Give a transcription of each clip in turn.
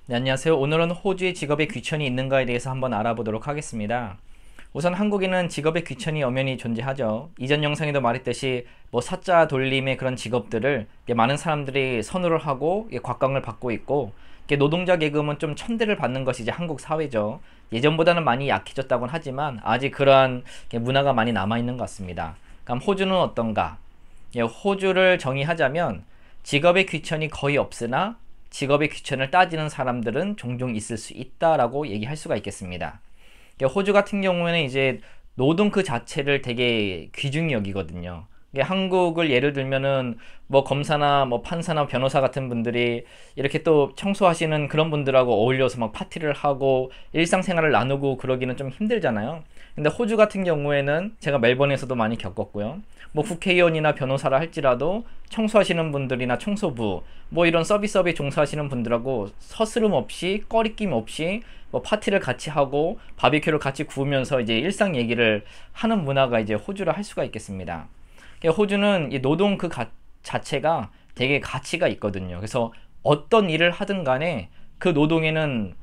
네, 안녕하세요. 오늘은 호주의 직업에 귀천이 있는가에 대해서 한번 알아보도록 하겠습니다. 우선 한국에는 직업에 귀천이 엄연히 존재하죠. 이전 영상에도 말했듯이 뭐 사자 돌림의 그런 직업들을 많은 사람들이 선호를 하고 곽광을 받고 있고, 노동자 계급은 좀 천대를 받는 것이 이제 한국 사회죠. 예전보다는 많이 약해졌다고는 하지만 아직 그러한 문화가 많이 남아있는 것 같습니다. 그럼 호주는 어떤가? 호주를 정의하자면 직업의 귀천이 거의 없으나 직업의 귀천을 따지는 사람들은 종종 있을 수 있다라고 얘기할 수가 있겠습니다. 호주 같은 경우에는 이제 노동 그 자체를 되게 귀중히 여기거든요. 한국을 예를 들면은 뭐 검사나 뭐 판사나 변호사 같은 분들이 이렇게 또 청소하시는 그런 분들하고 어울려서 막 파티를 하고 일상생활을 나누고 그러기는 좀 힘들잖아요. 근데 호주 같은 경우에는 제가 멜번에서도 많이 겪었고요. 뭐 국회의원이나 변호사라 할지라도 청소하시는 분들이나 청소부 뭐 이런 서비스업에 종사하시는 분들하고 서스름 없이 꺼리낌 없이 뭐 파티를 같이 하고 바비큐를 같이 구우면서 이제 일상 얘기를 하는 문화가 이제 호주라 할 수가 있겠습니다. 호주는 이 노동 그 자체가 되게 가치가 있거든요. 그래서 어떤 일을 하든 간에 그 노동에는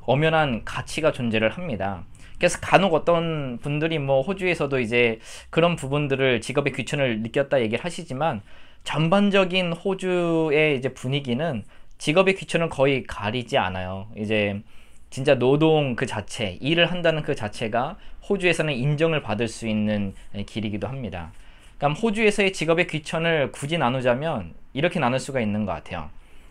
엄연한 가치가 존재를 합니다. 그래서 간혹 어떤 분들이 뭐 호주에서도 이제 그런 부분들을 직업의 귀천을 느꼈다 얘기를 하시지만, 전반적인 호주의 이제 분위기는 직업의 귀천을 거의 가리지 않아요. 이제 진짜 노동 그 자체, 일을 한다는 그 자체가 호주에서는 인정을 받을 수 있는 길이기도 합니다. 그럼 호주에서의 직업의 귀천을 굳이 나누자면 이렇게 나눌 수가 있는 것 같아요.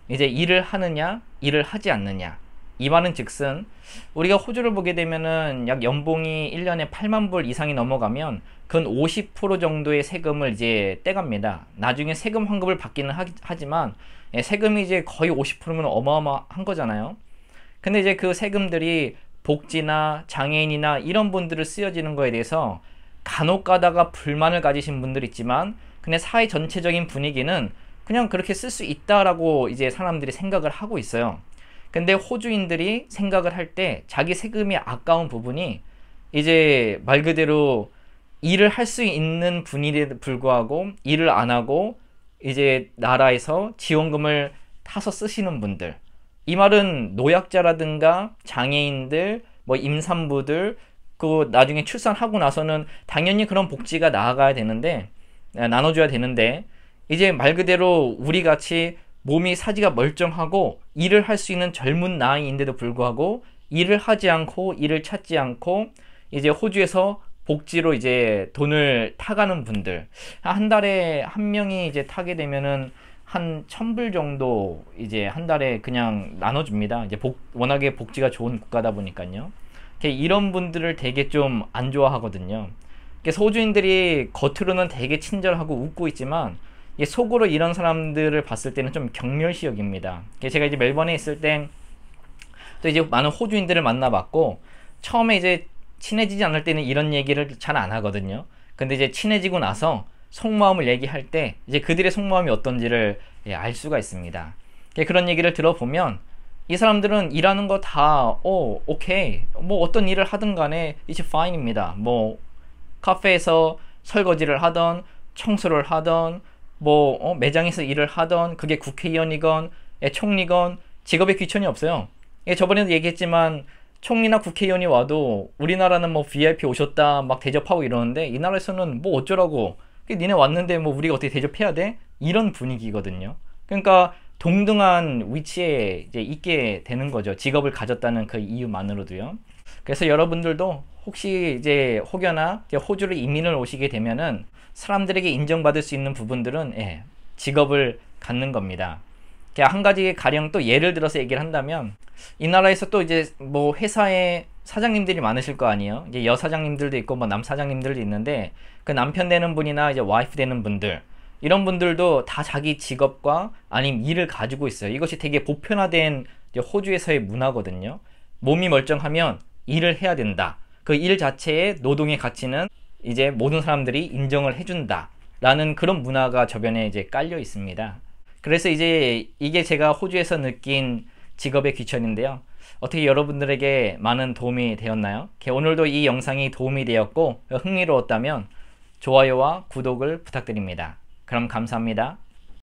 이제 일을 하느냐, 일을 하지 않느냐. 이 말은 즉슨 우리가 호주를 보게 되면은 약 연봉이 1년에 8만 불 이상이 넘어가면 근 50% 정도의 세금을 이제 떼갑니다. 나중에 세금 환급을 받기는 하지만 세금이 이제 거의 50%면 어마어마한 거잖아요. 근데 이제 그 세금들이 복지나 장애인이나 이런 분들을 쓰여지는 거에 대해서 간혹 가다가 불만을 가지신 분들 있지만, 근데 사회 전체적인 분위기는 그냥 그렇게 쓸 수 있다라고 이제 사람들이 생각을 하고 있어요. 근데 호주인들이 생각을 할 때 자기 세금이 아까운 부분이 이제 말 그대로 일을 할 수 있는 분인데 불구하고 일을 안 하고 이제 나라에서 지원금을 타서 쓰시는 분들, 이 말은 노약자라든가 장애인들, 뭐 임산부들, 그 나중에 출산하고 나서는 당연히 그런 복지가 나아가야 되는데, 나눠줘야 되는데, 이제 말 그대로 우리 같이 몸이 사지가 멀쩡하고 일을 할 수 있는 젊은 나이인데도 불구하고 일을 하지 않고 일을 찾지 않고 이제 호주에서 복지로 이제 돈을 타가는 분들, 한 달에 한 명이 이제 타게 되면은 한 1,000불 정도 이제 한 달에 그냥 나눠줍니다. 이제 워낙에 복지가 좋은 국가다 보니까요. 이런 분들을 되게 좀 안 좋아하거든요. 호주인들이 겉으로는 되게 친절하고 웃고 있지만 속으로 이런 사람들을 봤을 때는 좀 경멸시 여깁니다. 제가 이제 멜번에 있을 때 또 이제 많은 호주인들을 만나봤고, 처음에 이제 친해지지 않을 때는 이런 얘기를 잘 안 하거든요. 근데 이제 친해지고 나서 속마음을 얘기할 때 이제 그들의 속마음이 어떤지를 알 수가 있습니다. 그런 얘기를 들어보면 이 사람들은 일하는 거 다 오케이, 뭐 어떤 일을 하든 간에 it's fine입니다. 뭐 카페에서 설거지를 하던 청소를 하던 뭐 매장에서 일을 하던, 그게 국회의원이건 총리건 직업에 귀천이 없어요. 저번에도 얘기했지만 총리나 국회의원이 와도 우리나라는 뭐 VIP 오셨다 막 대접하고 이러는데, 이 나라에서는 뭐 어쩌라고, 니네 왔는데 뭐 우리가 어떻게 대접해야 돼? 이런 분위기거든요. 그러니까 동등한 위치에 이제 있게 되는 거죠. 직업을 가졌다는 그 이유만으로도요. 그래서 여러분들도 혹시 이제 혹여나 이제 호주를 이민을 오시게 되면은 사람들에게 인정받을 수 있는 부분들은 직업을 갖는 겁니다. 한 가지 가령 또 예를 들어서 얘기를 한다면, 이 나라에서 또 이제 뭐 회사에 사장님들이 많으실 거 아니에요. 이제 여사장님들도 있고 뭐 남사장님들도 있는데, 그 남편 되는 분이나 이제 와이프 되는 분들, 이런 분들도 다 자기 직업과 아니면 일을 가지고 있어요. 이것이 되게 보편화된 호주에서의 문화거든요. 몸이 멀쩡하면 일을 해야 된다. 그 일 자체의 노동의 가치는 이제 모든 사람들이 인정을 해준다 라는 그런 문화가 저변에 이제 깔려 있습니다. 그래서 이제 이게 제가 호주에서 느낀 직업의 귀천인데요. 어떻게 여러분들에게 많은 도움이 되었나요? 오늘도 이 영상이 도움이 되었고 흥미로웠다면 좋아요와 구독을 부탁드립니다. 그럼 감사합니다.